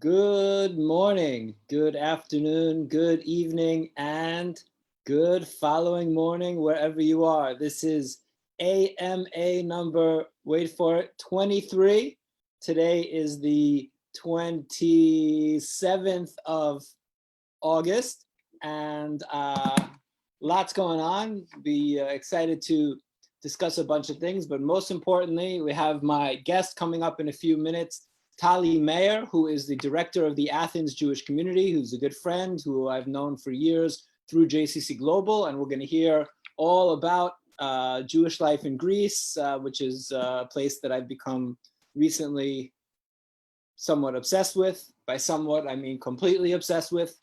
Good morning, good afternoon, good evening, and good following morning wherever you are. This is AMA number, wait for it, 23. Today is the 27th of August, and lots going on. Be excited to discuss a bunch of things, but most importantly, we have my guest coming up in a few minutes, Taly Mair, who is the director of the Athens Jewish Community, who's a good friend who I've known for years through JCC Global, and we're going to hear all about Jewish life in Greece, which is a place that I've become recently somewhat obsessed with. By somewhat, I mean completely obsessed with.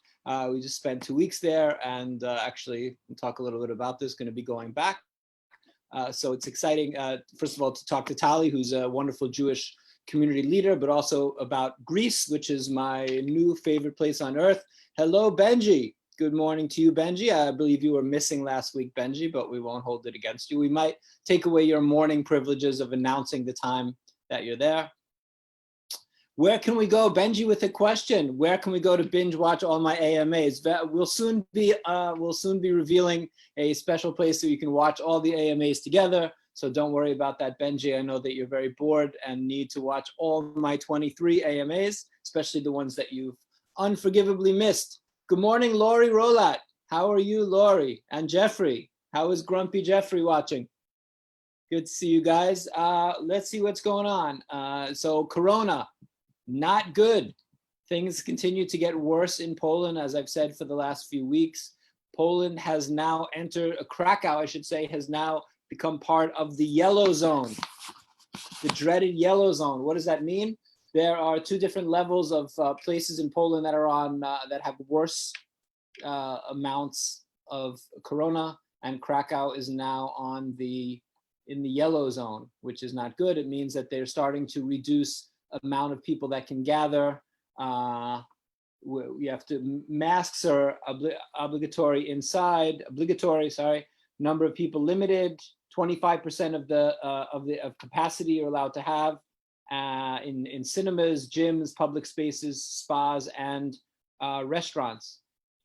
We just spent 2 weeks there, and actually, we'll talk a little bit about this, going to be going back. So it's exciting, first of all, to talk to Taly, who's a wonderful Jewish community leader, but also about Greece, which is my new favorite place on earth. Hello, Benji. Good morning to you, Benji. I believe you were missing last week, Benji, but we won't hold it against you. We might take away your morning privileges of announcing the time that you're there. Where can we go, Benji, with a question? Where can we go to binge watch all my AMAs? We'll soon be revealing a special place so you can watch all the AMAs together. So don't worry about that, Benji. I know that you're very bored and need to watch all my 23 AMAs, especially the ones that you've unforgivably missed. Good morning, Lori Rolat. How are you, Lori? And Jeffrey. How is Grumpy Jeffrey watching? Good to see you guys. Let's see what's going on. So Corona, not good. Things continue to get worse in Poland, as I've said for the last few weeks. Poland has now entered, Krakow, I should say, has now become part of the yellow zone, the dreaded yellow zone. What does that mean? There are two different levels of places in Poland that are on, that have worse amounts of corona, and Krakow is now in the yellow zone, which is not good. It means that they're starting to reduce amount of people that can gather. We have to, masks are obligatory inside, number of people limited, 25% of capacity you're allowed to have in cinemas, gyms, public spaces, spas, and restaurants.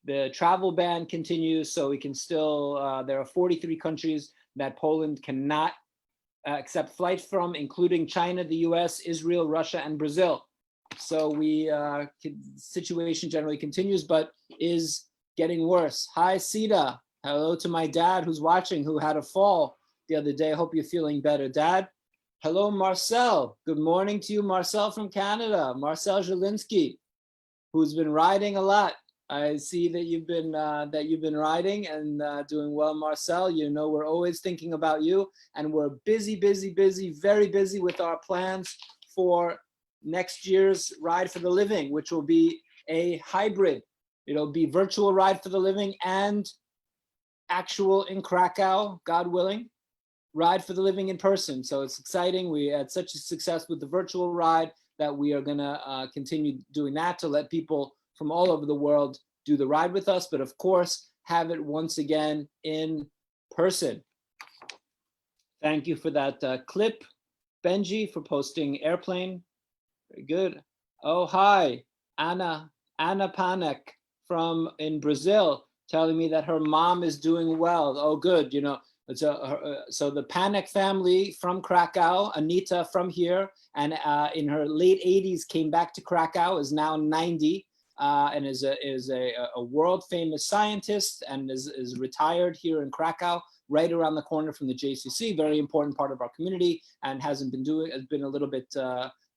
The travel ban continues, so we can still, there are 43 countries that Poland cannot accept flights from, including China, the US, Israel, Russia, and Brazil. So situation generally continues, but is getting worse. Hi, Sita. Hello to my dad who's watching, who had a fall the other day. I hope you're feeling better, Dad. Hello, Marcel. Good morning to you, Marcel from Canada. Marcel Zielinski, who's been riding a lot. I see that you've been riding and doing well, Marcel. You know, we're always thinking about you, and we're busy, very busy with our plans for next year's Ride for the Living, which will be a hybrid. It'll be virtual Ride for the Living and actual in Krakow, God willing, Ride for the Living in person. So it's exciting. We had such a success with the virtual ride that we are gonna continue doing that to let people from all over the world do the ride with us, but of course, have it once again in person. Thank you for that clip, Benji, for posting airplane. Very good. Oh, hi, Anna Panek in Brazil, telling me that her mom is doing well. Oh, good. You know, so the Panek family from Krakow, Anita from here, and in her late 80s came back to Krakow, is now 90, and is a world famous scientist, and is retired here in Krakow, right around the corner from the JCC. Very important part of our community, and has been a little bit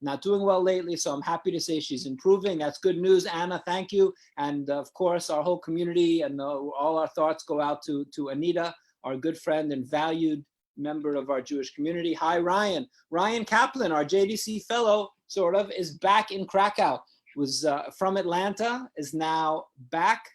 not doing well lately, so I'm happy to say she's improving. That's good news, Anna, thank you. And of course, our whole community and all our thoughts go out to Anita, our good friend and valued member of our Jewish community. Hi, Ryan. Ryan Kaplan, our JDC fellow, sort of, is back in Krakow. Was from Atlanta, is now back,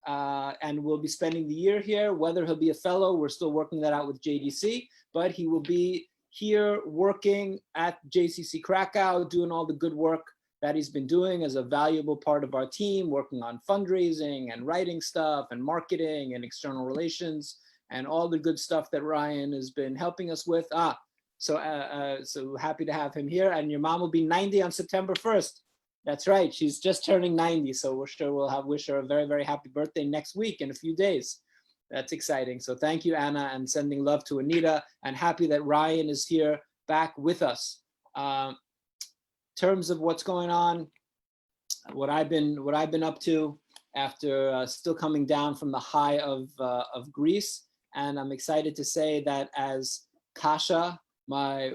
and will be spending the year here. Whether he'll be a fellow, we're still working that out with JDC, but he will be here working at JCC Krakow, doing all the good work that he's been doing as a valuable part of our team, working on fundraising and writing stuff and marketing and external relations and all the good stuff that Ryan has been helping us with. So happy to have him here. And your mom will be 90 on September 1st. That's right. She's just turning 90, so we're sure we'll wish her a very, very happy birthday next week in a few days. That's exciting. So thank you, Anna, and sending love to Anita, and happy that Ryan is here back with us. In terms of what's going on, what I've been up to after still coming down from the high of Greece, and I'm excited to say that as Kasha, my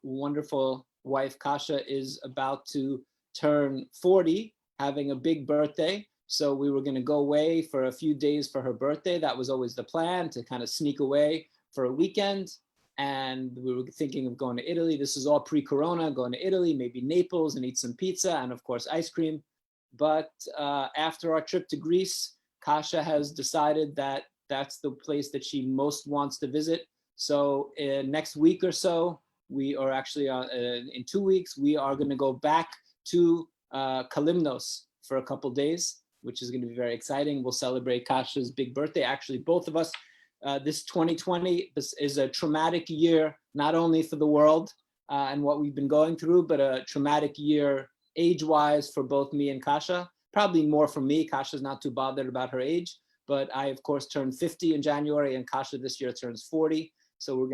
wonderful wife Kasha, is about to turn 40, having a big birthday. So we were going to go away for a few days for her birthday. That was always the plan, to kind of sneak away for a weekend. And we were thinking of going to Italy. This is all pre-corona, going to Italy, maybe Naples, and eat some pizza and of course ice cream. But after our trip to Greece, Kasha has decided that that's the place that she most wants to visit. So next week or so, or actually in 2 weeks, we are going to go back to Kalymnos for a couple days, which is going to be very exciting. We'll celebrate Kasha's big birthday. Actually, both of us, this 2020 is a traumatic year, not only for the world and what we've been going through, but a traumatic year age-wise for both me and Kasha. Probably more for me. Kasha's not too bothered about her age, but I, of course, turned 50 in January, and Kasha this year turns 40. So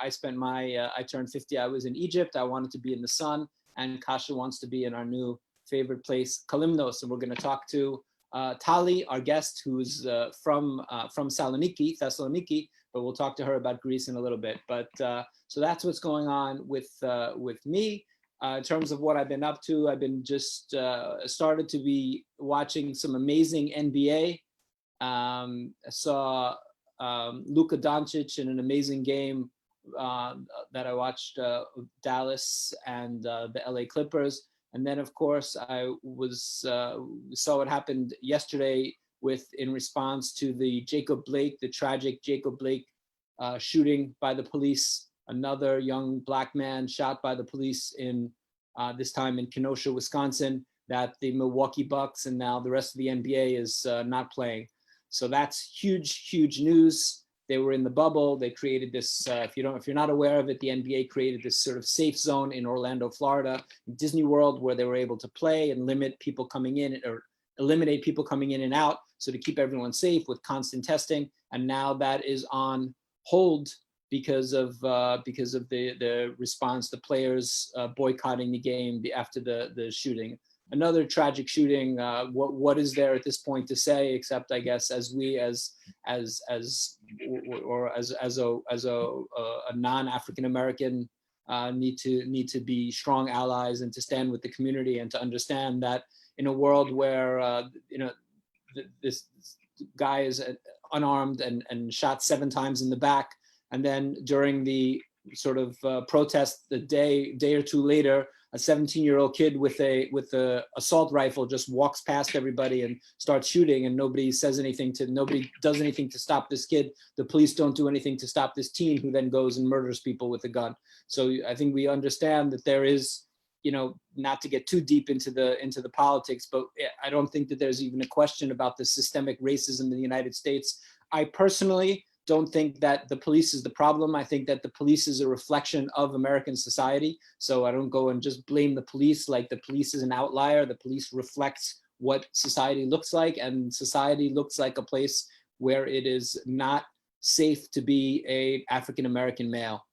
I turned 50, I was in Egypt. I wanted to be in the sun, and Kasha wants to be in our new favorite place, Kalymnos. And we're going to talk to Taly, our guest, who's from Thessaloniki, but we'll talk to her about Greece in a little bit. But so that's what's going on with me. In terms of what I've been up to, I've been just started to be watching some amazing NBA. I saw Luka Doncic in an amazing game that I watched, Dallas and the LA Clippers. And then, of course, I saw what happened yesterday in response to the tragic Jacob Blake shooting by the police. Another young Black man shot by the police this time in Kenosha, Wisconsin, that the Milwaukee Bucks and now the rest of the NBA is not playing. So that's huge, huge news. They were in the bubble. They created this, if you're not aware of it, the NBA created this sort of safe zone in Orlando, Florida, Disney World, where they were able to play and limit people coming in or eliminate people coming in and out. So to keep everyone safe with constant testing. And now that is on hold because of the response, the players boycotting the game after the shooting. Another tragic shooting. What is there at this point to say, except I guess as a non-African American need to be strong allies and to stand with the community and to understand that in a world where this guy is unarmed and shot 7 times in the back, and then during the sort of protest, the day or two later, a 17-year-old kid with a assault rifle just walks past everybody and starts shooting, and nobody does anything to stop this kid. The police don't do anything to stop this teen, who then goes and murders people with a gun. So I think we understand that there is, not to get too deep into the politics, but I don't think that there's even a question about the systemic racism in the United States. I personally don't think that the police is the problem. I think that the police is a reflection of American society. So I don't go and just blame the police like the police is an outlier. The police reflects what society looks like, and society looks like a place where it is not safe to be a African-American male,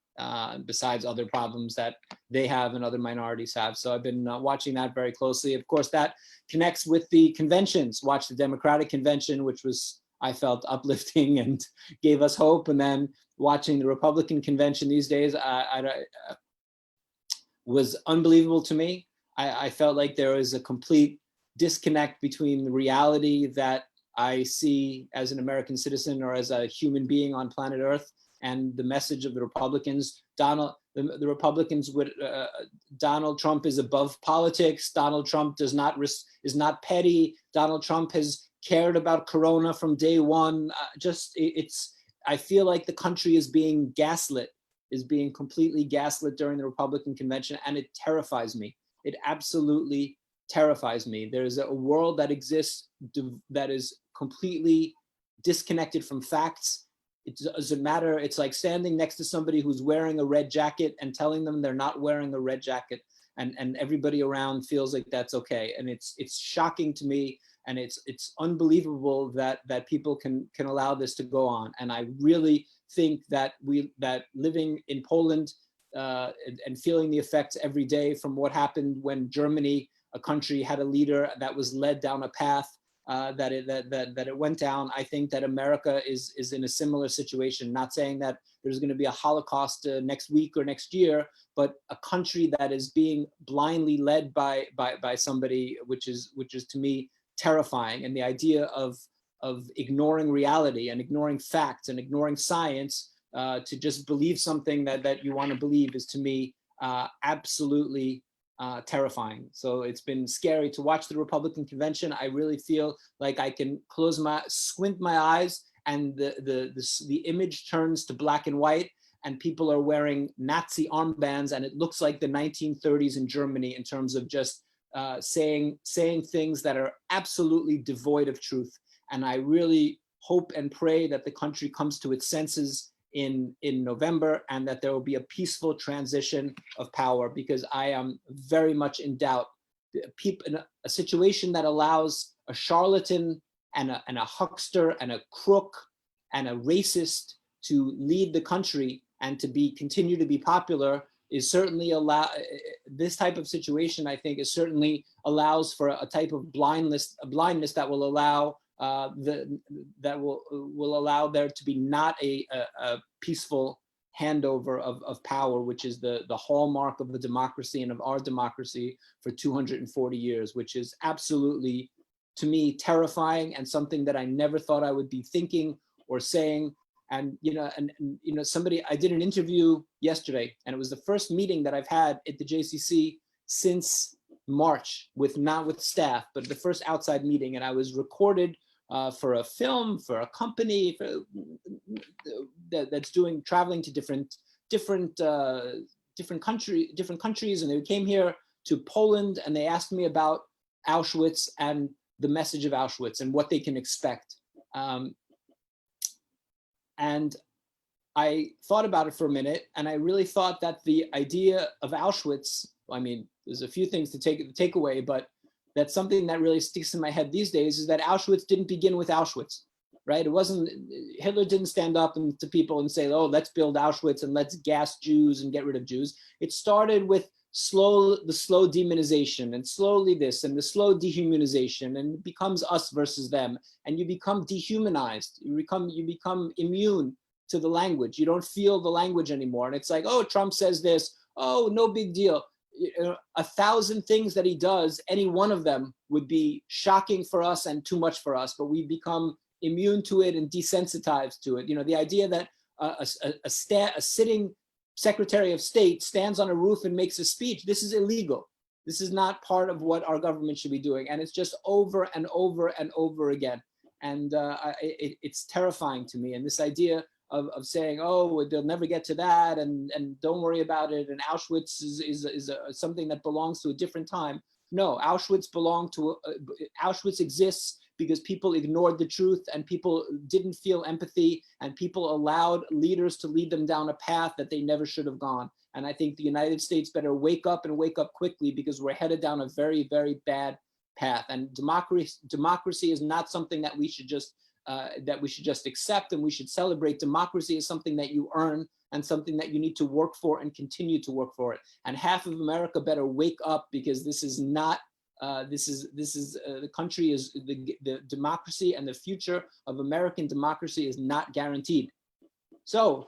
besides other problems that they have and other minorities have. So I've been watching that very closely. Of course, that connects with the conventions. Watched the Democratic convention, which I felt uplifting and gave us hope. And then watching the Republican convention these days was unbelievable to me. I felt like there was a complete disconnect between the reality that I see as an American citizen or as a human being on planet Earth and the message of the Republicans. The Republicans Donald Trump is above politics. Donald Trump is not petty. Donald Trump has cared about Corona from day one. I feel like the country is being gaslit, is being completely gaslit during the Republican convention, and it terrifies me. It absolutely terrifies me. There's a world that exists that is completely disconnected from facts. It doesn't matter. It's like standing next to somebody who's wearing a red jacket and telling them they're not wearing a red jacket. and everybody around feels like that's okay. And it's shocking to me, and it's unbelievable that people can allow this to go on. And I really think that living in Poland and feeling the effects every day from what happened when Germany, a country, had a leader that was led down a path that it went down. I think that America is in a similar situation. Not saying that there's going to be a Holocaust next week or next year, but a country that is being blindly led by somebody, which is to me terrifying. And the idea of ignoring reality and ignoring facts and ignoring science to just believe something that you want to believe is, to me, absolutely terrifying. So it's been scary to watch the Republican convention. I really feel like I can squint my eyes, and the image turns to black and white, and people are wearing Nazi armbands, and it looks like the 1930s in Germany in terms of just saying things that are absolutely devoid of truth. And I really hope and pray that the country comes to its senses in November, and that there will be a peaceful transition of power, because I am very much in doubt. A situation that allows a charlatan and a huckster and a crook and a racist to lead the country and to continue to be popular is certainly this type of situation, I think, is certainly allows for a type of blindness that will allow that will allow there to be not a peaceful handover of power, which is the hallmark of the democracy and of our democracy for 240 years, which is absolutely, to me, terrifying, and something that I never thought I would be thinking or saying. And somebody, I did an interview yesterday, and it was the first meeting that I've had at the JCC since March, not with staff, but the first outside meeting. And I was recorded for a film, for a company that's traveling to different countries, and they came here to Poland, and they asked me about Auschwitz and the message of Auschwitz and what they can expect. And I thought about it for a minute, and I really thought that the idea of Auschwitz, I mean, there's a few things to take away, but that's something that really sticks in my head these days, is that Auschwitz didn't begin with Auschwitz, right? It wasn't, Hitler didn't stand up to people and say, oh, let's build Auschwitz and let's gas Jews and get rid of Jews. It started with the slow demonization, and slowly this, and the slow dehumanization, and it becomes us versus them, and you become dehumanized. You become immune to the language. You don't feel the language anymore. And it's like, oh, Trump says this, oh, no big deal. 1,000 things that he does, any one of them would be shocking for us and too much for us, but we become immune to it and desensitized to it. The idea that a sitting Secretary of State stands on a roof and makes a speech, this is illegal. This is not part of what our government should be doing. And it's just over and over and over again. And it's terrifying to me. And this idea of saying, oh, they'll never get to that, and don't worry about it, and Auschwitz is something that belongs to a different time. No, Auschwitz exists because people ignored the truth, and people didn't feel empathy, and people allowed leaders to lead them down a path that they never should have gone. And I think the United States better wake up, and wake up quickly, because we're headed down a very, very bad path. And democracy is not something that we should just accept, and we should celebrate. Democracy is something that you earn, and something that you need to work for and continue to work for it. And half of America better wake up, because this is not. The country is the democracy, and the future of American democracy is not guaranteed. So,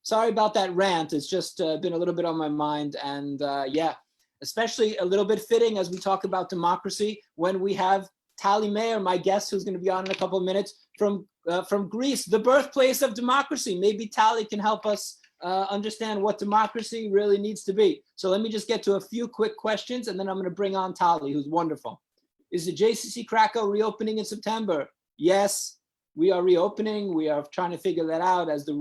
sorry about that rant. It's just been a little bit on my mind, and yeah, especially a little bit fitting as we talk about democracy when we have Taly Mair, my guest, who's going to be on in a couple of minutes, from Greece, the birthplace of democracy. Maybe Taly can help us understand what democracy really needs to be. So let me just get to a few quick questions, and then I'm going to bring on Taly, who's wonderful. Is the JCC Krakow reopening in September? Yes, we are reopening. We are trying to figure that out as the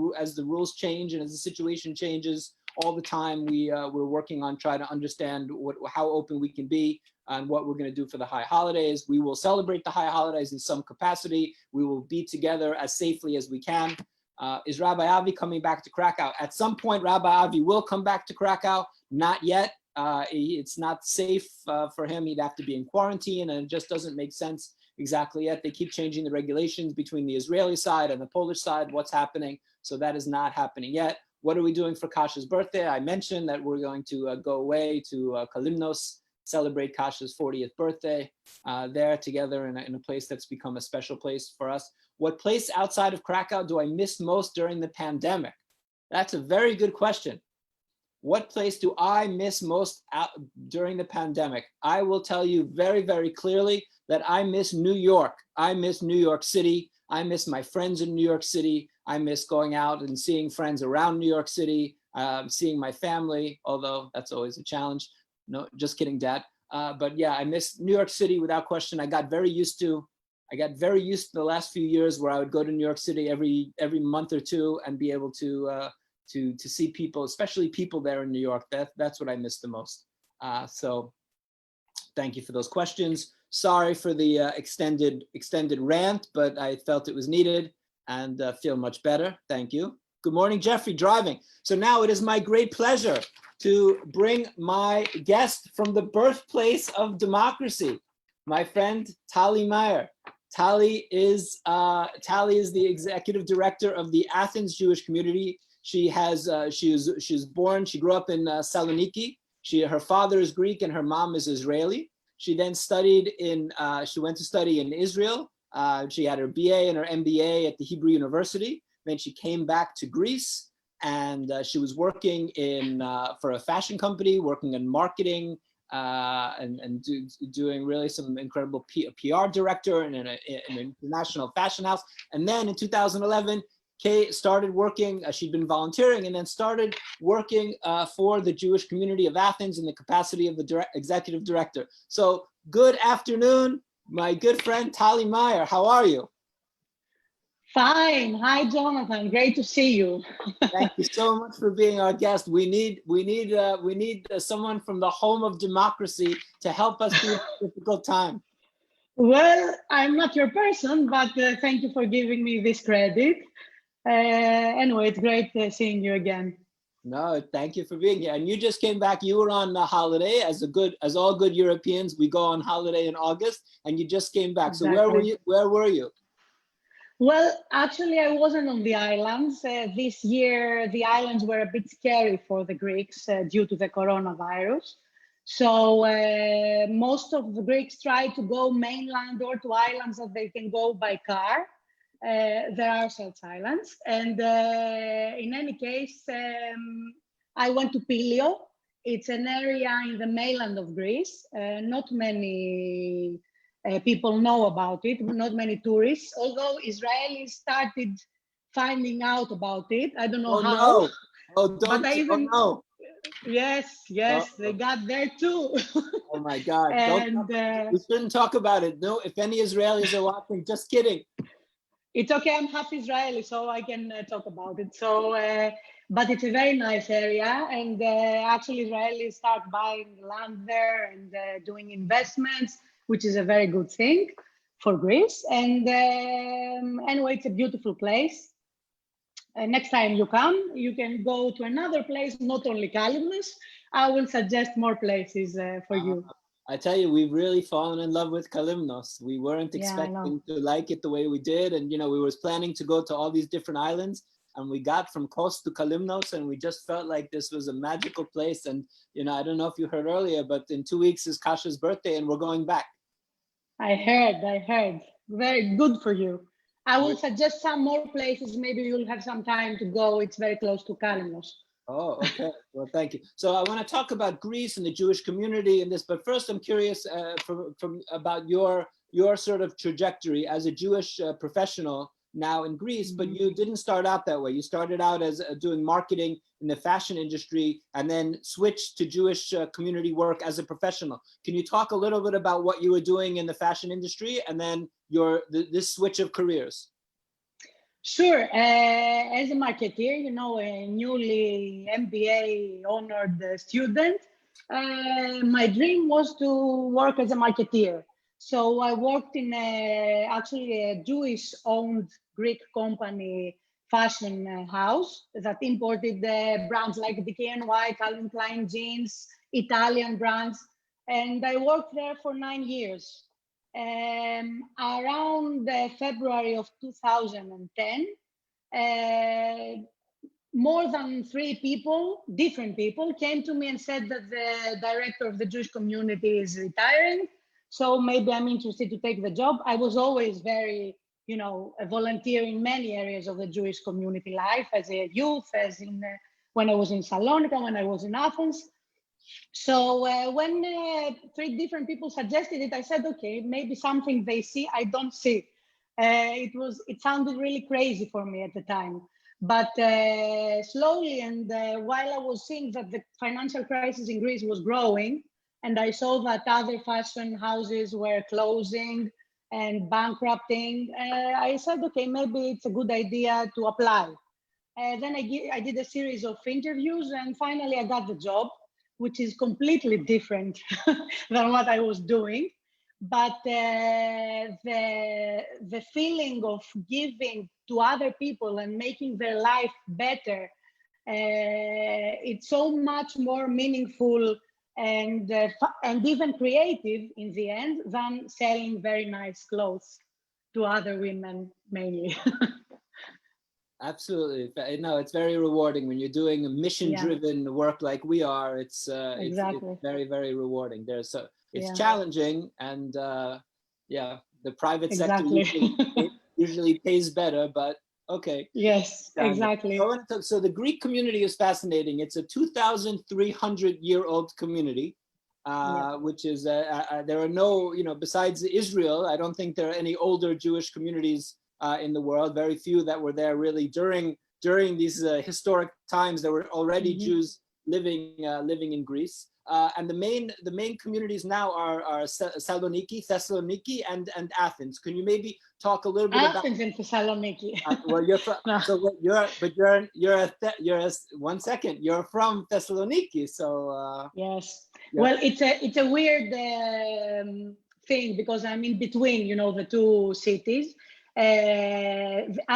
rules change and as the situation changes all the time. We're working on trying to understand how open we can be and what we're going to do for the high holidays. We will celebrate the high holidays in some capacity. We will be together as safely as we can. Is Rabbi Avi coming back to Krakow? At some point, Rabbi Avi will come back to Krakow. Not yet. It's not safe for him. He'd have to be in quarantine, and it just doesn't make sense exactly yet. They keep changing the regulations between the Israeli side and the Polish side, what's happening. So that is not happening yet. What are we doing for Kasha's birthday? I mentioned that we're going to go away to Kalymnos, celebrate Kasha's 40th birthday there together in a place that's become a special place for us. What place outside of Krakow do I miss most during the pandemic? That's a very good question. What place do I miss most out during the pandemic? I will tell you very, very clearly that I miss New York. I miss New York City. I miss my friends in New York City. I miss going out and seeing friends around New York City, seeing my family, although that's always a challenge. No, just kidding, Dad. But yeah, I miss New York City without question. I got very used to the last few years where I would go to New York City every month or two and be able to see people, especially people there in New York. That's what I miss the most. So thank you for those questions. Sorry for the extended rant, but I felt it was needed and feel much better. Thank you. Good morning, Jeffrey, driving. So now it is my great pleasure to bring my guest from the birthplace of democracy, my friend Taly Mair. Taly is the executive director of the Athens Jewish Community. She grew up in Saloniki. Her father is Greek and her mom is Israeli. She then she went to study in Israel. She had her BA and her MBA at the Hebrew University. Then she came back to Greece and she was working for a fashion company, working in marketing and doing really some incredible PR director in an international fashion house. And then in 2011, Kay started working, she'd been volunteering and then started working for the Jewish Community of Athens in the capacity of the executive director. So good afternoon, my good friend Taly Mair. How are you? Fine. Hi, Jonathan. Great to see you. Thank you so much for being our guest. We need someone from the home of democracy to help us through a difficult time. Well, I'm not your person, but thank you for giving me this credit. Anyway, it's great seeing you again. No, thank you for being here. And you just came back. You were on holiday, as all good Europeans. We go on holiday in August, and you just came back. Exactly. So where were you? Well, actually, I wasn't on the islands. This year, the islands were a bit scary for the Greeks due to the coronavirus. So most of the Greeks try to go mainland or to islands that they can go by car. There are such islands. And in any case, I went to Pylio. It's an area in the mainland of Greece. Not many people know about it, not many tourists, although Israelis started finding out about it. I don't know how. No. Oh, don't, no. Yes, they got there too. Oh my God. And we shouldn't talk about it. No, if any Israelis are watching, just kidding. It's okay, I'm half Israeli, so I can talk about it. So, but it's a very nice area, and actually Israelis start buying land there and doing investments, which is a very good thing for Greece. And anyway, it's a beautiful place. Next time you come, you can go to another place, not only Kalymnos. I will suggest more places for you. I tell you, we've really fallen in love with Kalymnos. We weren't expecting to like it the way we did. And, we were planning to go to all these different islands, and we got from Kos to Kalymnos, and we just felt like this was a magical place. And, I don't know if you heard earlier, but in 2 weeks is Kasha's birthday and we're going back. I heard. Very good for you. I will suggest some more places. Maybe you'll have some time to go. It's very close to Kalymnos. Oh, okay. Well, thank you. So I want to talk about Greece and the Jewish community in this, but first I'm curious about your sort of trajectory as a Jewish professional now in Greece, but you didn't start out that way. You started out as doing marketing in the fashion industry and then switched to Jewish community work as a professional. Can you talk a little bit about what you were doing in the fashion industry and then this switch of careers? Sure. As a marketeer, a newly MBA honored student, my dream was to work as a marketeer. So I worked in actually a Jewish-owned Greek company fashion house that imported brands like DKNY, Calvin Klein jeans, Italian branch, and I worked there for 9 years. Around February of 2010, more than 3 people, different people, came to me and said that the director of the Jewish community is retiring, so maybe I'm interested to take the job. I was always very, a volunteer in many areas of the Jewish community life, as a youth, as in when I was in Salonika, when I was in Athens. So when 3 different people suggested it, I said, okay, maybe something they see, I don't see. It sounded really crazy for me at the time. But slowly, and while I was seeing that the financial crisis in Greece was growing, and I saw that other fashion houses were closing and bankrupting, I said, okay, maybe it's a good idea to apply. Then I did a series of interviews, and finally I got the job, which is completely different than what I was doing. But the feeling of giving to other people and making their life better, it's so much more meaningful and even creative in the end than selling very nice clothes to other women mainly. Absolutely. No, it's very rewarding when you're doing a mission-driven work like we are. It's Exactly. it's very, very rewarding. It's Yeah. challenging, and the private sector Exactly. usually pays better, but okay. Yes, exactly. So the Greek community is fascinating. It's a 2,300-year-old community, which is there are no, besides Israel, I don't think there are any older Jewish communities in the world. Very few that were there really during these historic times. There were already Jews living in Greece, and the main communities now are Thessaloniki, and Athens. Can you maybe talk a little bit about Athens and Thessaloniki? Well, you're from, No. so one second. You're from Thessaloniki, so yes. Well, it's a weird thing because I'm in between, the 2 cities.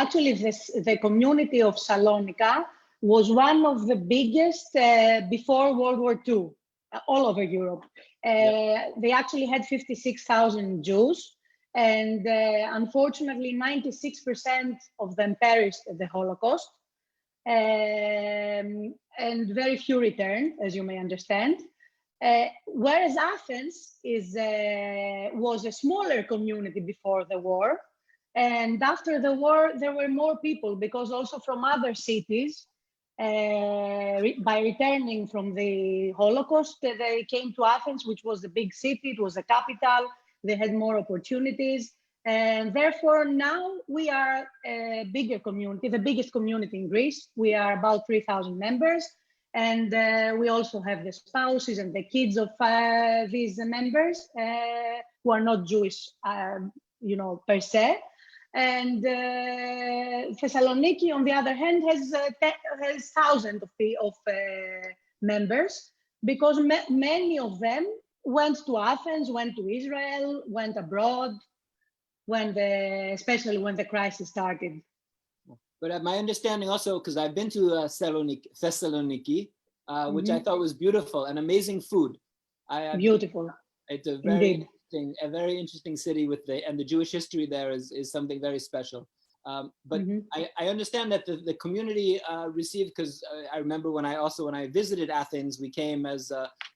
Actually, the community of Salonika was one of the biggest before World War II, all over Europe. They actually had 56,000 Jews, and unfortunately, 96% of them perished at the Holocaust, and very few returned, as you may understand. Whereas Athens was a smaller community before the war. And after the war, there were more people because also from other cities, by returning from the Holocaust, they came to Athens, which was the big city. It was the capital. They had more opportunities. And therefore, now we are a bigger community, the biggest community in Greece. We are about 3,000 members. And we also have the spouses and the kids of these members who are not Jewish, per se. And Thessaloniki, on the other hand, has thousands of members because many of them went to Athens, went to Israel, went abroad, especially when the crisis started. But my understanding also, because I've been to Thessaloniki, which I thought was beautiful and amazing food. Beautiful. It's a very interesting city and the Jewish history there is something very special. But I understand that the community received, because I remember when I visited Athens, we came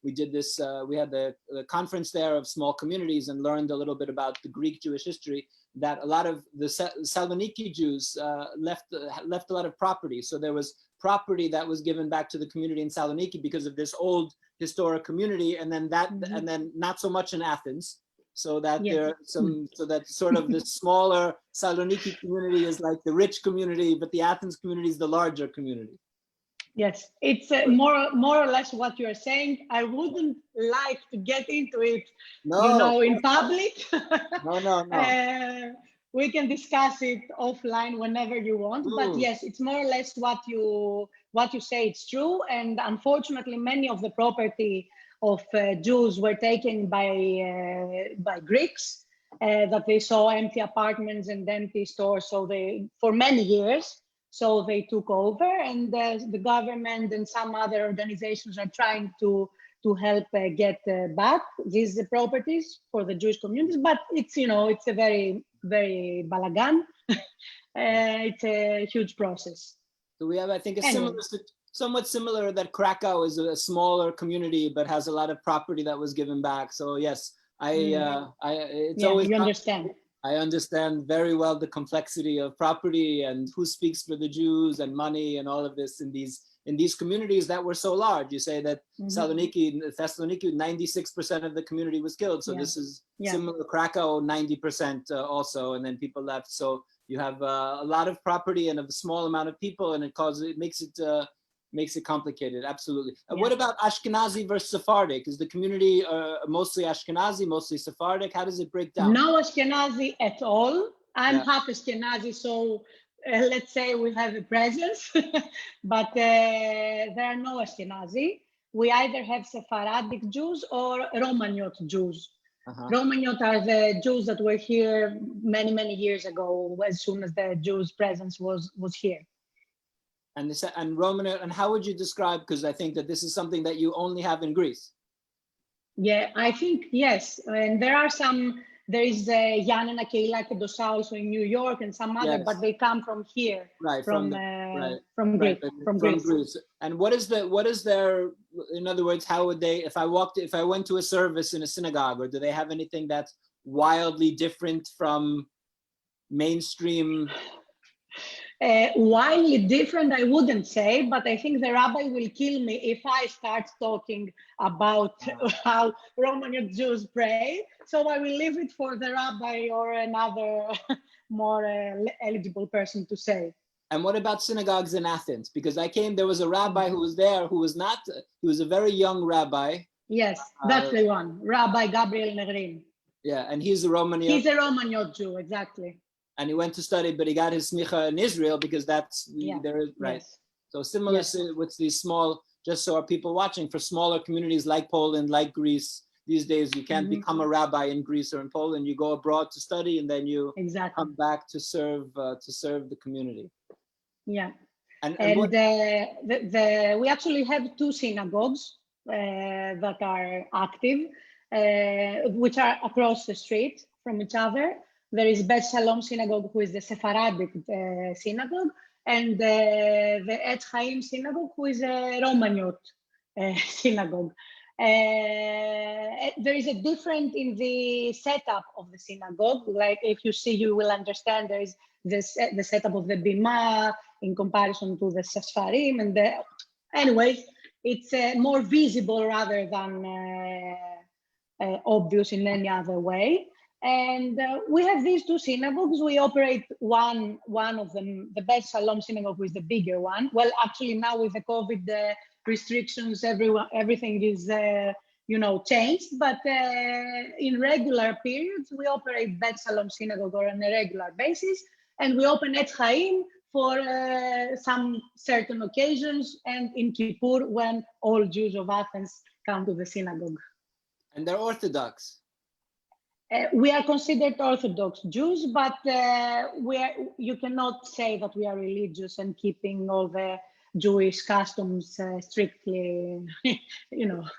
we did this, we had the conference there of small communities and learned a little bit about the Greek Jewish history, that a lot of the Saloniki Jews left a lot of property. So there was property that was given back to the community in Saloniki because of this old historic community, and then and then not so much in Athens. So that so that sort of the smaller Saloniki community is like the rich community, but the Athens community is the larger community. Yes, it's more or less what you're saying. I wouldn't like to get into it, in public. No. We can discuss it offline whenever you want. But yes, it's more or less what you say. It's true, and unfortunately, many of the property of Jews were taken by Greeks, that they saw empty apartments and empty stores. So for many years. So they took over, and the government and some other organizations are trying to to help get back these properties for the Jewish communities. But it's, it's a very, very balagan. It's a huge process. So we have, I think, a Anyway. somewhat similar, that Krakow is a smaller community, but has a lot of property that was given back. So yes, it's always, you understand. I understand very well the complexity of property and who speaks for the Jews and money and all of this in these communities that were so large. You say that Thessaloniki, 96% of the community was killed. So this is similar. Krakow, 90% also, and then people left. So you have a lot of property and a small amount of people, and it makes it complicated. Absolutely. What about Ashkenazi versus Sephardic? Is the community mostly Ashkenazi, mostly Sephardic? How does it break down? No Ashkenazi at all. I'm half Ashkenazi, so let's say we have a presence, but there are no Ashkenazi. We either have Sephardic Jews or Romaniot Jews. Romaniot are the Jews that were here many, many years ago, as soon as the Jews' presence was here. And Romaniot, and how would you describe, because I think that this is something that you only have in Greece. Yeah, I think, yes. And there is Yanina Keila Kedosa also in New York and some other, but they come from here, from Greece. And what is their, in other words, how would they, if I went to a service in a synagogue, or do they have anything that's wildly different from mainstream? Wildly different, I wouldn't say, but I think the rabbi will kill me if I start talking about how Romaniot Jews pray. So I will leave it for the rabbi or another more eligible person to say. And what about synagogues in Athens? Because there was a rabbi who was there who was he was a very young rabbi. Yes, that's the one, Rabbi Gabriel Negrin. Yeah, and he's a Romaniot. He's a Romaniot Jew, exactly. And he went to study, but he got his smicha in Israel because there is, right. Yes. So similar with these small, just so our people watching, for smaller communities like Poland, like Greece, these days you can't become a rabbi in Greece or in Poland. You go abroad to study, and then you come back to serve the community. Yeah, and we actually have two synagogues that are active, which are across the street from each other. There is Bet Shalom Synagogue, who is the Sephardic synagogue, and the Et Chaim Synagogue, who is a Romaniot synagogue. There is a difference in the setup of the synagogue. Like if you see, you will understand there is the setup of the bima in comparison to the Sfarim. And anyway, it's more visible rather than obvious in any other way. And we have these two synagogues. We operate one of them, the Bet Shalom Synagogue, who is the bigger one. Well, actually now with the COVID restrictions, everything is changed. But in regular periods, we operate Bet Shalom Synagogue on a regular basis, and we open Et Chaim for some certain occasions, and in Kippur when all Jews of Athens come to the synagogue. And they're Orthodox. We are considered Orthodox Jews, but you cannot say that we are religious and keeping all the Jewish customs strictly,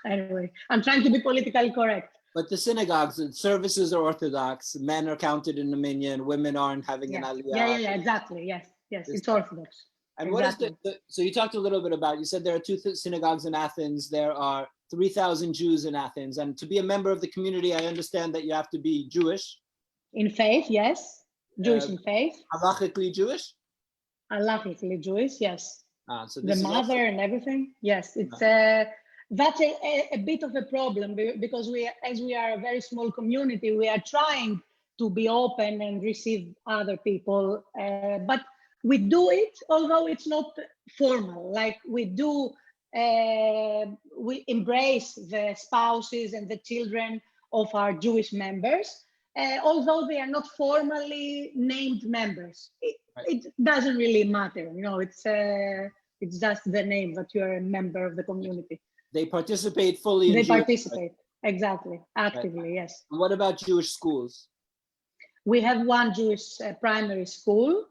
anyway, I'm trying to be politically correct. But the synagogues, the services are Orthodox, men are counted in the minyan, women aren't having an aliyah. Yeah, exactly, yes, it's Orthodox. And exactly. What is so you talked a little bit about, you said there are two synagogues in Athens, there are 3,000 Jews in Athens, and to be a member of the community, I understand that you have to be Jewish. In faith, yes. Jewish in faith. Halachically Jewish? Halachically Jewish, yes. So the mother and everything, yes. It's that's a bit of a problem, because as we are a very small community, we are trying to be open and receive other people, but we do it, although it's not formal. Like we embrace the spouses and the children of our Jewish members, although they are not formally named members. It doesn't really matter, it's just the name that you are a member of the community. They participate fully in They Jewish, participate, exactly, actively, yes. And what about Jewish schools? We have one Jewish primary school,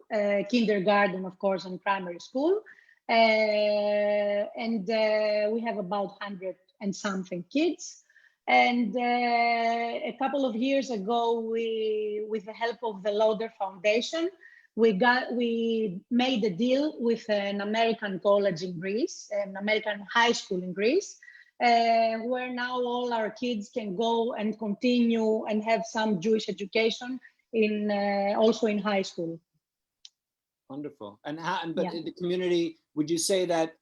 kindergarten, of course, and primary school. And we have about 100 and something kids. And a couple of years ago, with the help of the Lauder Foundation, we made a deal with an American college in Greece, an American high school in Greece, where now all our kids can go and continue and have some Jewish education in also in high school. Wonderful. And in the community, would you say that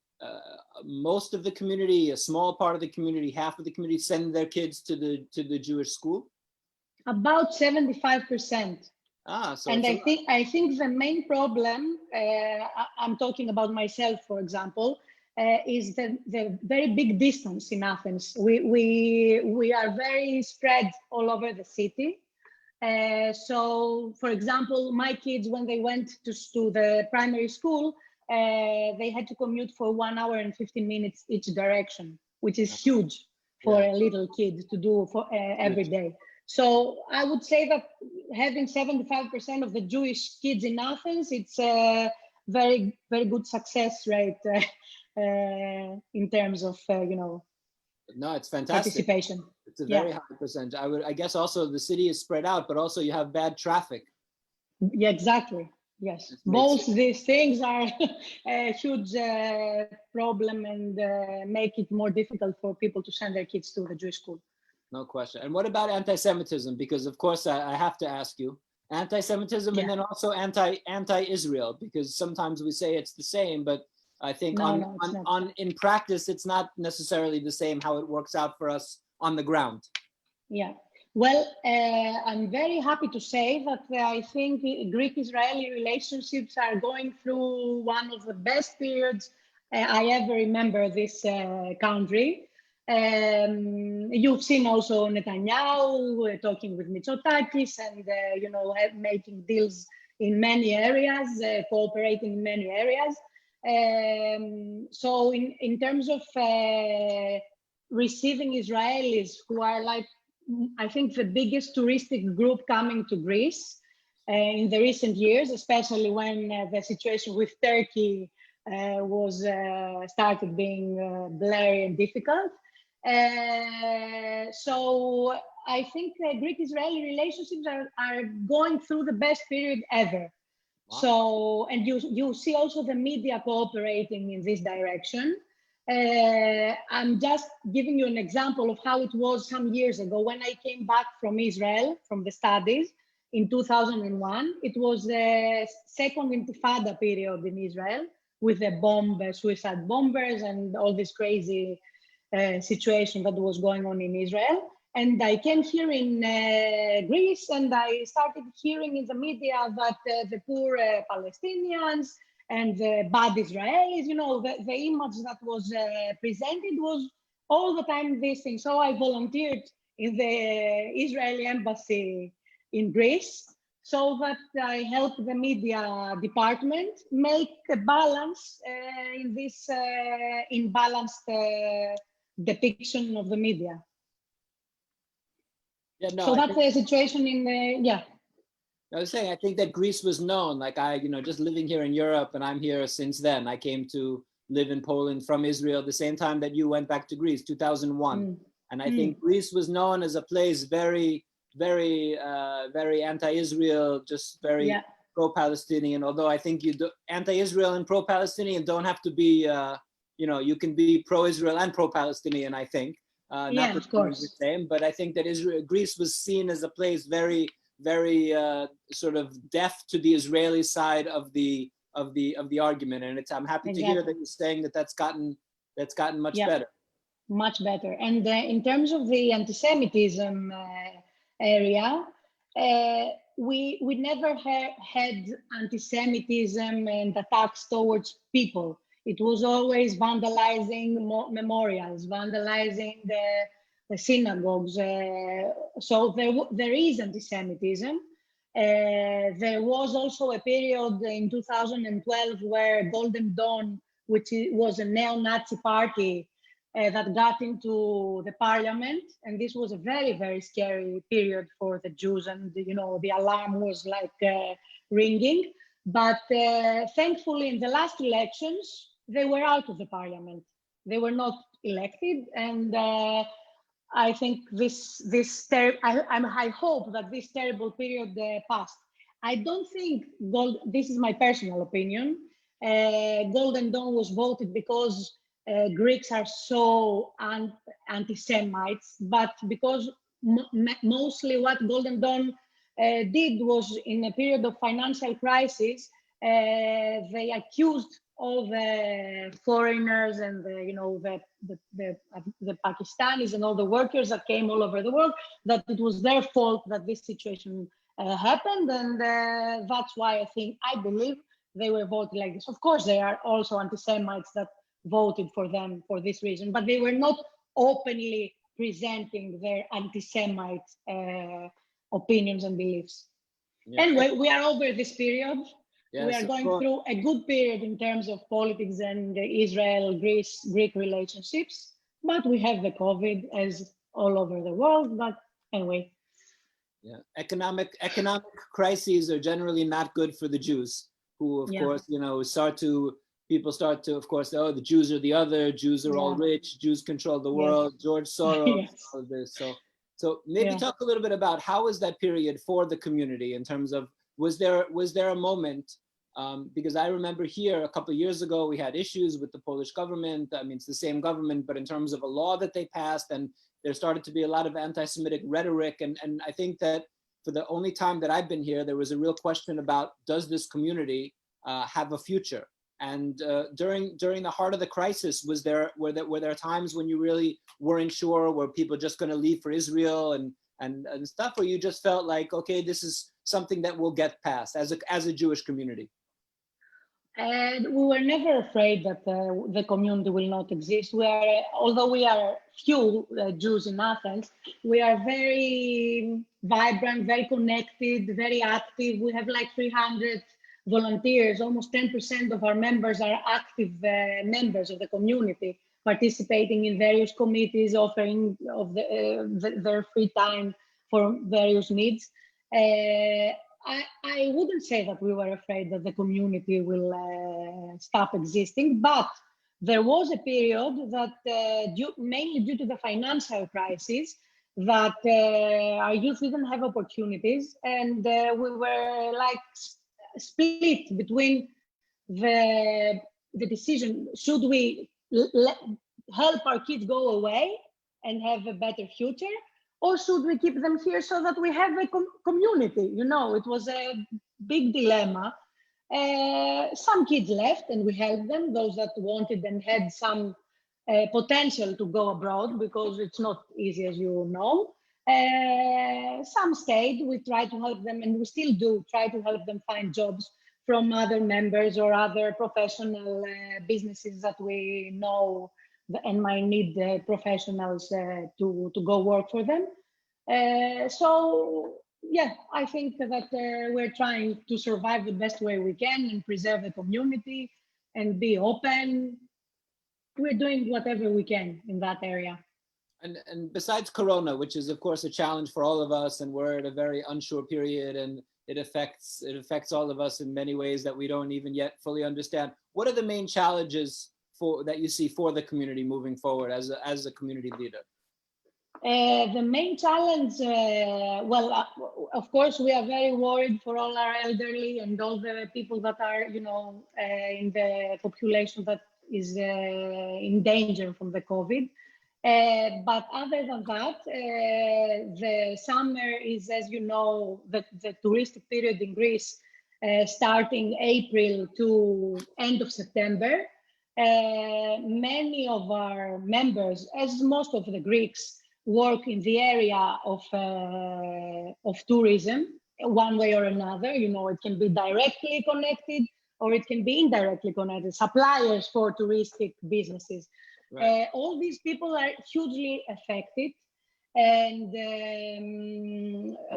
most of the community, a small part of the community, half of the community, send their kids to the Jewish school? About 75%. So and I think the main problem, I'm talking about myself, for example, is the very big distance in Athens. We are very spread all over the city. So, for example, my kids, when they went to the primary school, they had to commute for 1 hour and 15 minutes each direction, which is huge for a little kid to do for every day. So I would say that having 75% of the Jewish kids in Athens, it's a very, very good success rate in terms of, No, it's fantastic. Participation. It's a very high percentage. I guess also the city is spread out, but also you have bad traffic. Yeah, exactly. Yes, both these things are a huge problem and make it more difficult for people to send their kids to the Jewish school. No question. And what about anti-Semitism? Because of course I have to ask you, anti-Semitism and then also anti-Israel, because sometimes we say it's the same, but I think in practice, it's not necessarily the same how it works out for us on the ground. Yeah. Well, I'm very happy to say that I think Greek-Israeli relationships are going through one of the best periods I ever remember this country. You've seen also Netanyahu talking with Mitsotakis and, making deals in many areas, cooperating in many areas. So in terms of receiving Israelis who are like, I think the biggest touristic group coming to Greece in the recent years, especially when the situation with Turkey was started being blurry and difficult. So I think Greek-Israeli relationships are going through the best period ever. Wow. So, and you see also the media cooperating in this direction. I'm just giving you an example of how it was some years ago when I came back from Israel, from the studies in 2001. It was the second Intifada period in Israel with the suicide bombers and all this crazy situation that was going on in Israel. And I came here in Greece and I started hearing in the media that the poor Palestinians and the bad Israelis, the image that was presented was all the time this thing. So I volunteered in the Israeli embassy in Greece so that I helped the media department make a balance in this imbalanced depiction of the media. Yeah, no, so that's the situation in the, I was saying, I think that Greece was known, like just living here in Europe, and I'm here since then. I came to live in Poland from Israel the same time that you went back to Greece, 2001. And I think Greece was known as a place very, very, very anti-Israel, just very pro-Palestinian. Although I think anti-Israel and pro-Palestinian don't have to be, you can be pro-Israel and pro-Palestinian, I think. Not of course. The same, but I think that Greece was seen as a place very, very sort of deaf to the Israeli side of the argument, and I'm happy to hear that you're saying that that's gotten much better. Much better. And in terms of the anti-Semitism area, we never had anti-Semitism and attacks towards people. It was always vandalizing memorials, vandalizing the synagogues. So there is anti-Semitism. There was also a period in 2012 where Golden Dawn, which was a neo-Nazi party that got into the parliament. And this was a very, very scary period for the Jews. And, the alarm was like ringing. But thankfully, in the last elections, they were out of the parliament. They were not elected, and I think I hope that this terrible period passed. I don't think this is my personal opinion. Golden Dawn was voted because Greeks are so anti-Semites, but because mostly what Golden Dawn did was, in a period of financial crisis, they accused all the foreigners and the Pakistanis and all the workers that came all over the world, that it was their fault that this situation happened, and that's why I believe they were voted like this. Of course, there are also anti-Semites that voted for them for this reason, but they were not openly presenting their anti-Semite opinions and beliefs. Yeah. Anyway, we are over this period. Yes, we are going through a good period in terms of politics and Israel-Greek relationships, but we have the COVID as all over the world. But anyway. Yeah, economic crises are generally not good for the Jews, who, of course, people start to, of course, oh, the Jews are the other, Jews are all rich, Jews control the world, George Soros, all of this. So maybe talk a little bit about how was that period for the community in terms of, was there a moment, because I remember here a couple of years ago, we had issues with the Polish government. I mean, it's the same government, but in terms of a law that they passed, and there started to be a lot of anti-Semitic rhetoric. And I think that for the only time that I've been here, there was a real question about, does this community have a future? And during the heart of the crisis, were there times when you really weren't sure, were people just going to leave for Israel and stuff, or you just felt like, okay, this is something that will get past as a Jewish community? And we were never afraid that the community will not exist. Although we are few Jews in Athens, we are very vibrant, very connected, very active. We have like 300 volunteers. Almost 10% of our members are active members of the community, participating in various committees, offering their free time for various needs. I wouldn't say that we were afraid that the community will stop existing, but there was a period that, mainly due to the financial crisis, that our youth didn't have opportunities, and we were like split between the decision: should we help our kids go away and have a better future, or should we keep them here so that we have a community? It was a big dilemma. Some kids left and we helped them, those that wanted and had some potential to go abroad, because it's not easy, as you know. Some stayed. We tried to help them, and we still do try to help them find jobs from other members or other professional businesses that we know and might need professionals to go work for them. So yeah, I think that we're trying to survive the best way we can and preserve the community and be open. We're doing whatever we can in that area. And besides Corona, which is of course a challenge for all of us, and we're at a very unsure period, and it affects all of us in many ways that we don't even yet fully understand. What are the main challenges that you see for the community moving forward as a community leader? The main challenge, of course, we are very worried for all our elderly and all the people that are, in the population that is in danger from the COVID. But other than that, the summer is, as you know, the touristic period in Greece, starting April to end of September. Many of our members, as most of the Greeks, work in the area of tourism, one way or another. It can be directly connected or it can be indirectly connected, suppliers for touristic businesses. Right. All these people are hugely affected, and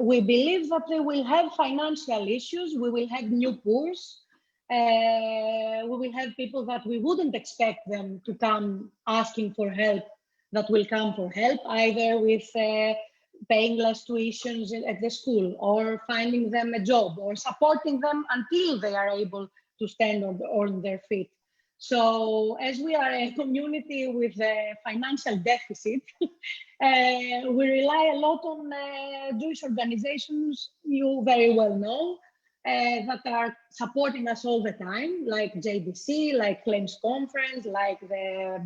we believe that they will have financial issues. We will have new poors. We will have people that we wouldn't expect them to come asking for help, that will come for help, either with paying less tuitions at the school, or finding them a job, or supporting them until they are able to stand on their feet. So as we are a community with a financial deficit, we rely a lot on Jewish organizations you very well know that are supporting us all the time, like JBC, like Claims Conference, like the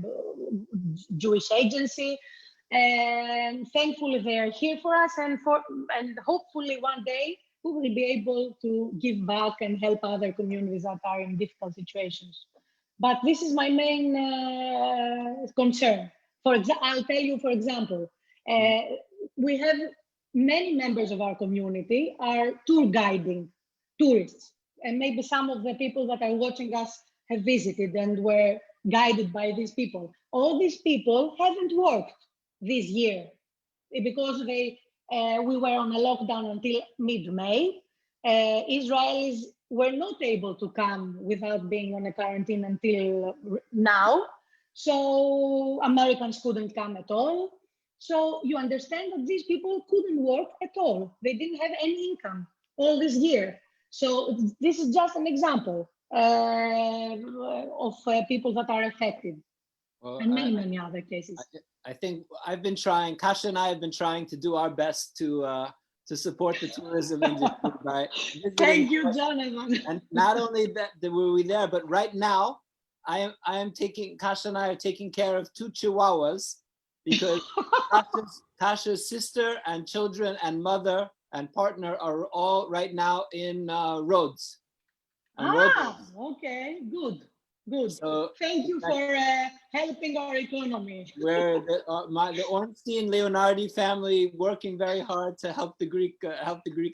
Jewish Agency. And thankfully they are here for us, and hopefully one day we will be able to give back and help other communities that are in difficult situations. But this is my main concern. I'll tell you, for example, we have many members of our community are tour guiding tourists. And maybe some of the people that are watching us have visited and were guided by these people. All these people haven't worked this year because we were on a lockdown until mid-May. Israelis were not able to come without being on a quarantine until now. So Americans couldn't come at all. So you understand that these people couldn't work at all. They didn't have any income all this year. So this is just an example of people that are affected. Well, and many other cases. I think I've been trying, Kasha and I have been trying to do our best to support the tourism industry by Thank you, Jonathan. And not only that were we there, but right now, Kasha and I are taking care of 2 Chihuahuas because Kasha's sister and children and mother and partner are all right now in Rhodes. Okay, good. So, thank you for helping our economy. Where the Ornstein-Leonardi family working very hard to help the Greek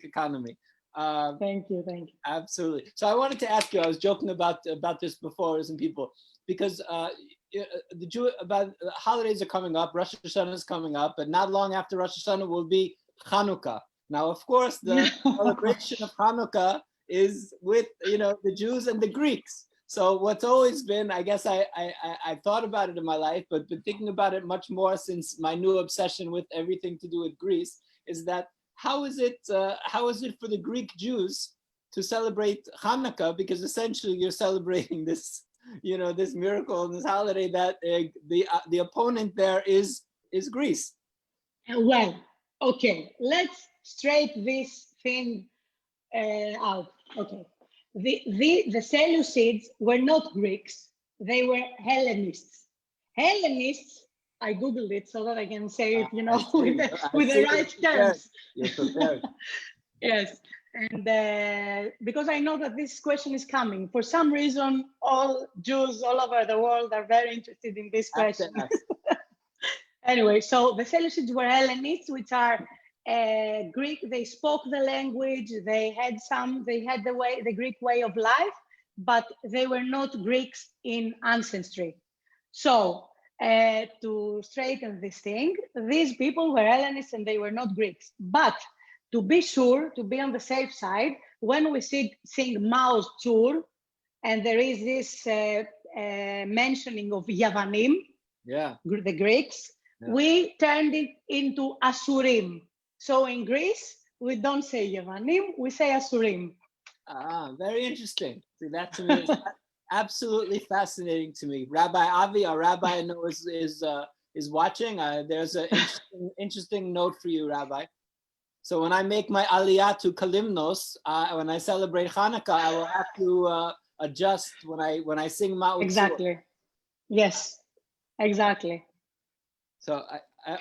economy. Thank you. Absolutely. So I wanted to ask you. I was joking about this before with some people because about holidays are coming up. Rosh Hashanah is coming up, but not long after Rosh Hashanah will be Hanukkah. Now, of course, the celebration of Hanukkah is with the Jews and the Greeks. So what's always been, I guess I thought about it in my life, but been thinking about it much more since my new obsession with everything to do with Greece, is that how is it for the Greek Jews to celebrate Hanukkah? Because essentially you're celebrating this, this miracle and this holiday that the opponent there is Greece. Well, okay, let's straight this thing out. Okay. The Seleucids were not Greeks, they were Hellenists. Hellenists, I Googled it so that I can say it, with the right terms. You're prepared. Yes, and because I know that this question is coming. For some reason, all Jews all over the world are very interested in this question. Anyway, so the Seleucids were Hellenists, which are Greek. They spoke the language. They had the Greek way of life, but they were not Greeks in ancestry. So to straighten this thing, these people were Hellenists and they were not Greeks. But to be sure, to be on the safe side, when we sing Mao's Tsur, and there is this mentioning of Yavanim, the Greeks, we turned it into Asurim. So in Greece, we don't say Yavanim, we say Asurim. Very interesting. See, that to me is absolutely fascinating to me. Rabbi Avi, our rabbi, I know is watching. There's an interesting note for you, Rabbi. So when I make my aliyah to Kalimnos, when I celebrate Hanukkah, I will have to adjust when I sing Ma'ut. Exactly. Yes, exactly. So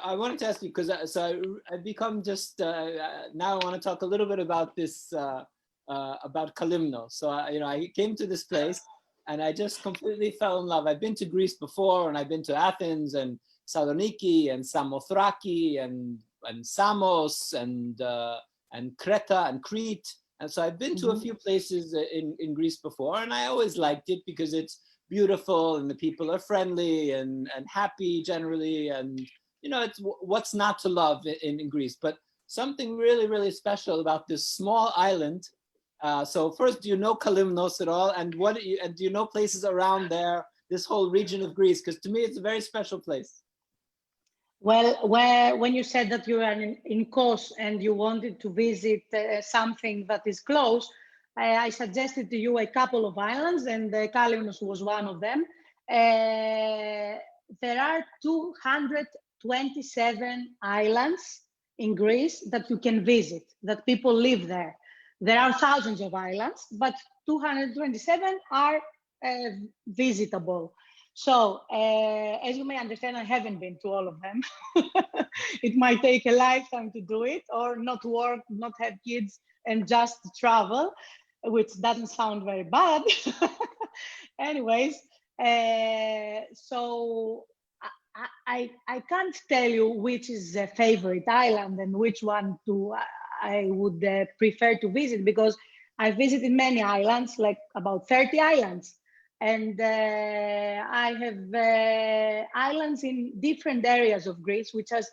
I wanted to ask you, because I've become just now I want to talk a little bit about this about Kalimnos. So I came to this place and I just completely fell in love. I've been to Greece before, and I've been to Athens and Saloniki and Samothraki and Samos and Creta and Crete. And so I've been to a few places in Greece before, and I always liked it because it's beautiful and the people are friendly and happy generally, and it's what's not to love in Greece. But something really, really special about this small island. So first, do you know Kalimnos at all? And do you know places around there, this whole region of Greece? Because to me, it's a very special place. Well, when you said that you are in Kos and you wanted to visit something that is close, I suggested to you a couple of islands, and Kalymnos was one of them. There are 227 islands in Greece that you can visit, that people live there. There are thousands of islands, but 227 are visitable. So, as you may understand, I haven't been to all of them. It might take a lifetime to do it, or not work, not have kids, and just travel, which doesn't sound very bad. Anyways, so I can't tell you which is a favorite island and which one I would prefer to visit, because I visited many islands, like about 30 islands. And I have islands in different areas of Greece, which are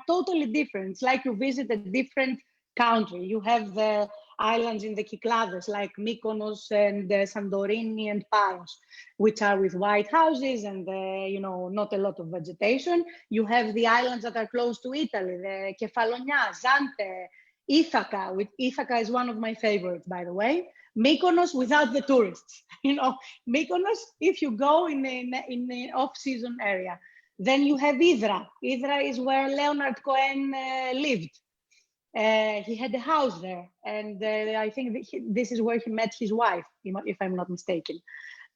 totally different. It's like you visit a different country. You have the islands in the Cyclades, like Mykonos and Santorini and Paros, which are with white houses and not a lot of vegetation. You have the islands that are close to Italy, the Kefalonia, Zante, Ithaca. Ithaca is one of my favorites, by the way. Mykonos without the tourists. Mykonos, if you go in the off-season area. Then you have Hydra. Hydra is where Leonard Cohen lived. He had a house there, and I think this is where he met his wife, if I'm not mistaken.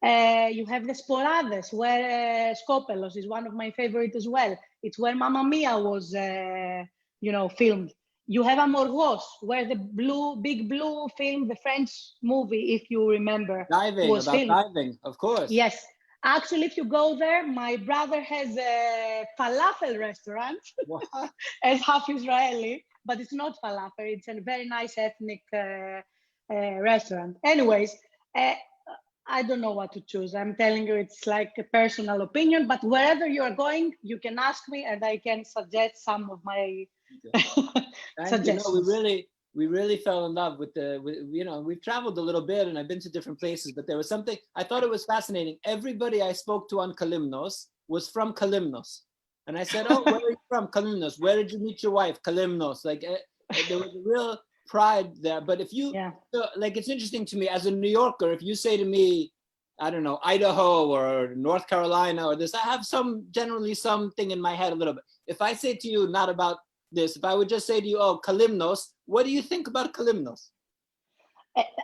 You have the Sporades, where Skopelos is one of my favorites as well. It's where Mamma Mia was, filmed. You have Amorgos, where the Big Blue film, the French movie, if you remember, was filmed. Diving, of course. Yes. Actually, if you go there, my brother has a falafel restaurant as half Israeli, but it's not falafel. It's a very nice ethnic restaurant. Anyways, I don't know what to choose. I'm telling you, it's like a personal opinion, but wherever you are going, you can ask me and I can suggest some of my suggestions. We really fell in love with we've traveled a little bit and I've been to different places, but there was something, I thought it was fascinating. Everybody I spoke to on Kalymnos was from Kalymnos. And I said, oh, where are you from? Kalymnos. Where did you meet your wife? Kalymnos. Like there was a real pride there. But if you, it's interesting to me as a New Yorker, if you say to me, I don't know, Idaho or North Carolina or this, I have generally something in my head a little bit. If I say to you, not about this, if I would just say to you, oh, Kalymnos, what do you think about Kalymnos?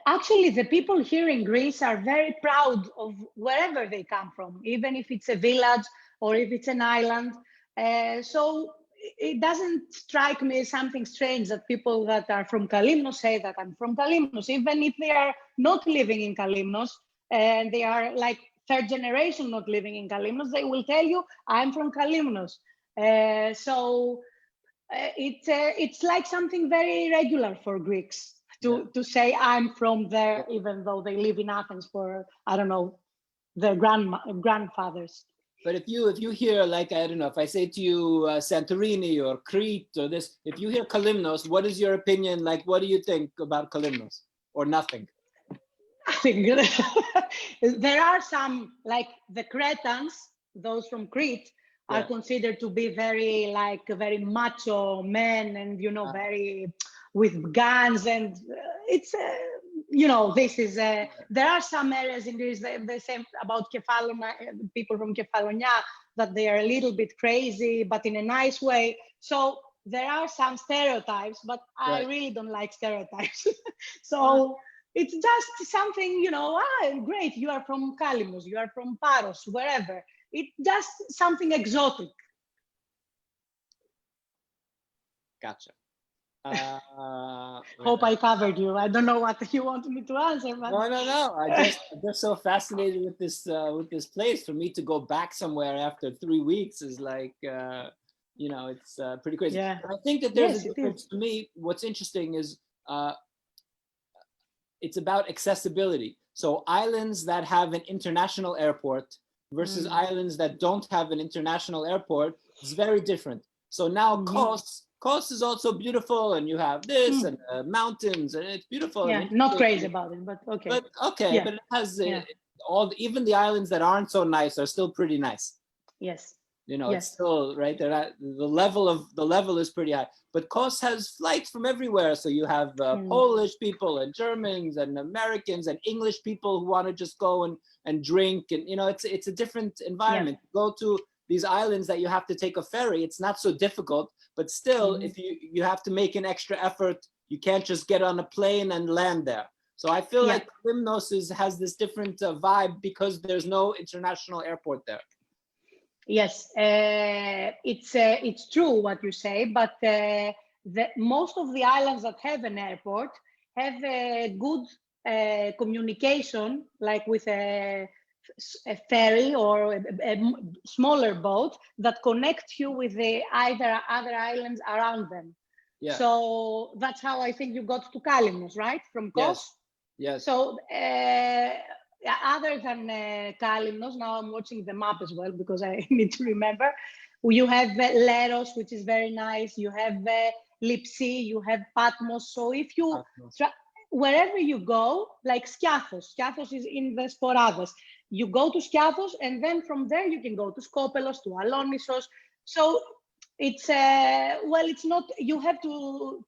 Actually, the people here in Greece are very proud of wherever they come from, even if it's a village or if it's an island. So it doesn't strike me as something strange that people that are from Kalymnos say that I'm from Kalymnos, even if they are not living in Kalymnos and they are like third generation not living in Kalymnos, they will tell you I'm from Kalymnos. It's like something very regular for Greeks to say I'm from there, even though they live in Athens for, I don't know, their grandfathers. But if you hear, like, I don't know, if I say to you Santorini or Crete or this, if you hear Kalymnos, what is your opinion? Like, what do you think about Kalymnos? Or nothing? I think there are some, like the Cretans, those from Crete, are considered to be very macho men and, very with guns. And it's, this is, there are some areas in Greece, they say about people from Kefalonia, that they are a little bit crazy, but in a nice way. So there are some stereotypes, but I really don't like stereotypes. So it's just something, great, you are from Kalymnos, you are from Paros, wherever. It's just something exotic. Gotcha. Hope I covered you. I don't know what you wanted me to answer. But... No. I'm just so fascinated with this place. For me to go back somewhere after 3 weeks is like, it's pretty crazy. Yeah. I think that there's a difference. To me, what's interesting is it's about accessibility. So islands that have an international airport versus islands that don't have an international airport is very different. So now Kos is also beautiful, and you have this and mountains, and it's beautiful. Yeah, not crazy about it, but okay. But it has even the islands that aren't so nice are still pretty nice. Yes. You know, it's Yes. still right there. The level is pretty high. But Kos has flights from everywhere. So you have Polish people and Germans and Americans and English people who want to just go and drink. And, you know, it's a different environment. Go to these islands that you have to take a ferry. It's not so difficult, but still, if you have to make an extra effort, you can't just get on a plane and land there. So I feel like Limnos has this different vibe because there's no international airport there. Yes, it's true what you say, but most of the islands that have an airport have a good communication, like with a ferry or a smaller boat that connects you with the other islands around them. Yeah. So that's how I think you got to Kalymnos, right? From Kos? Yes. So other than Kalymnos, now I'm watching the map as well because I need to remember. You have Leros, which is very nice. You have Lipsi, you have Patmos. So if you, wherever you go, like Skiathos is in the Sporades. You go to Skiathos and then from there you can go to Skopelos, to Alonissos. So it's, it's not, you have to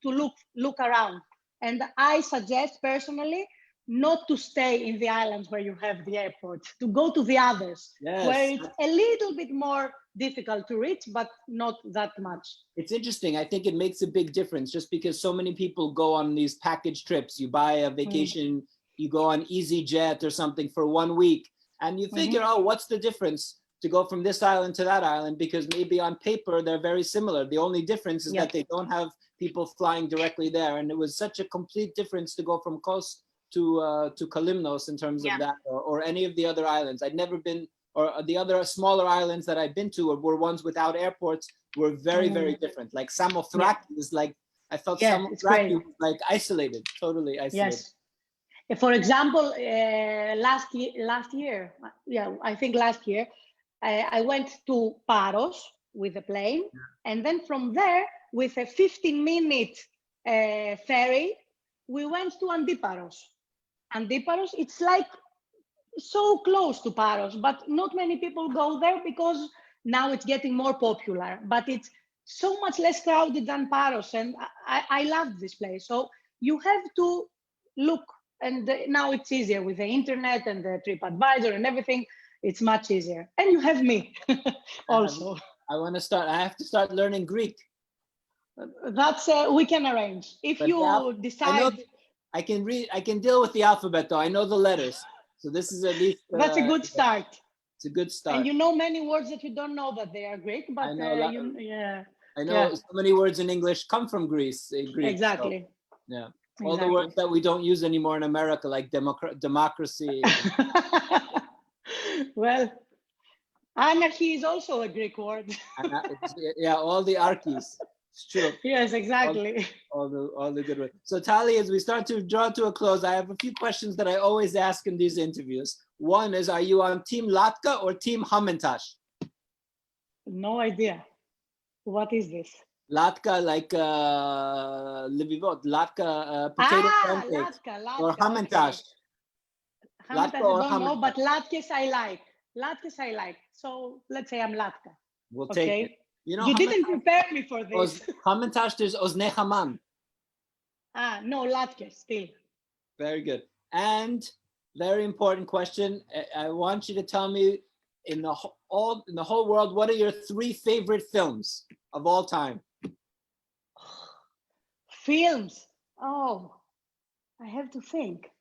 look around. And I suggest personally, not to stay in the islands where you have the airport, to go to the others, where it's a little bit more difficult to reach, but not that much. It's interesting. I think it makes a big difference just because so many people go on these package trips. You buy a vacation, you go on EasyJet or something for 1 week, and you figure, oh, what's the difference to go from this island to that island? Because maybe on paper, they're very similar. The only difference is that they don't have people flying directly there. And it was such a complete difference to go from Kos to Kalymnos in terms of that, or any of the other islands. I'd never been, or the other smaller islands that I've been to were ones without airports, were very, very different. Like Samothraki is like, I felt Samothraki was like isolated, totally isolated. Yes. For example, last year, I think last year, I went to Paros with a plane, and then from there, with a 15-minute ferry, we went to Antiparos. Antiparos, it's like so close to Paros, but not many people go there because now it's getting more popular, but it's so much less crowded than Paros, and I love this place. So you have to look, and now it's easier with the internet and the TripAdvisor and everything. It's much easier. And you have me also. I have to start learning Greek. That's, we can arrange. If you decide. I can read, I can deal with the alphabet though. I know the letters. So this is at least. That's a good start. It's a good start. And you know many words that you don't know that they are Greek, but I know I know so many words in English come from Greece. Greek, exactly. So, all the words that we don't use anymore in America, like democracy. Well, anarchy is also a Greek word. All the archies. It's true. Yes, exactly. All the good words. So Taly, as we start to draw to a close, I have a few questions that I always ask in these interviews. One is, are you on Team Latka or Team Hamantash? No idea. What is this? Latka, like Lvivot, Latka, potato pancakes. Latka. Or Hamantash. Okay. Hamantash, I don't know, but latkes I like. Latkes I like. So let's say I'm Latka. We'll take it. You know, you didn't prepare me for this. Hamantash, there's Ozne Haman. No, latkes still. Very good. And very important question. I want you to tell me in the whole world, what are your 3 favorite films of all time? Films. Oh, I have to think.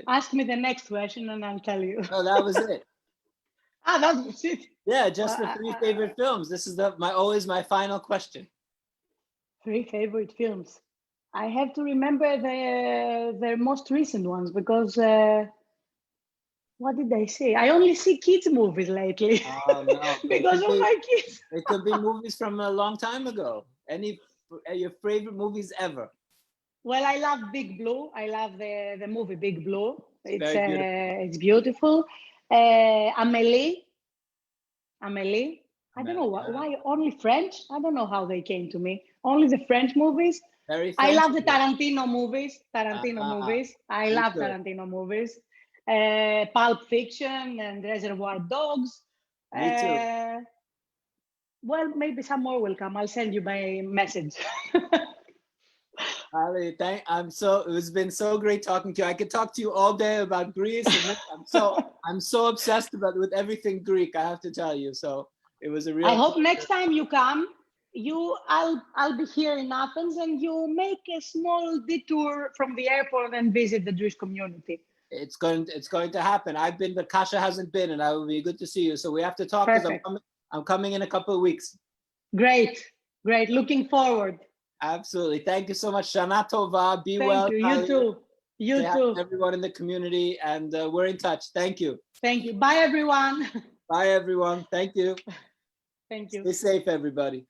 Ask me the next question and I'll tell you. Oh, that was it. That was it. Yeah, just the 3 favorite films. This is always my final question. 3 favorite films. I have to remember the most recent ones because what did I say? I only see kids movies lately. Oh, no. Because of my kids. It could be movies from a long time ago. Any your favorite movies ever? Well, I love Big Blue. I love the movie Big Blue. It's beautiful. Amélie. I don't know why only French. I don't know how they came to me. Only the French movies. I love the Tarantino movies. I love Tarantino movies. Pulp Fiction and Reservoir Dogs. Me too. well, maybe some more will come. I'll send you by message. Ali, it's been so great talking to you. I could talk to you all day about Greece, and I'm so obsessed with everything Greek, I have to tell you. So it was a real I hope pleasure. next time you come, I'll be here in Athens, and you make a small detour from the airport and visit the Jewish community. It's going to happen. I've been, but Kasha hasn't been, and it will be good to see you. So we have to talk, because I'm coming in a couple of weeks. Great. Looking forward. Absolutely. Thank you so much. Shana Tova. Be well. Thank you. You too. You too. Everyone in the community, and we're in touch. Thank you. Thank you. Bye, everyone. Bye, everyone. Thank you. Thank you. Stay safe, everybody.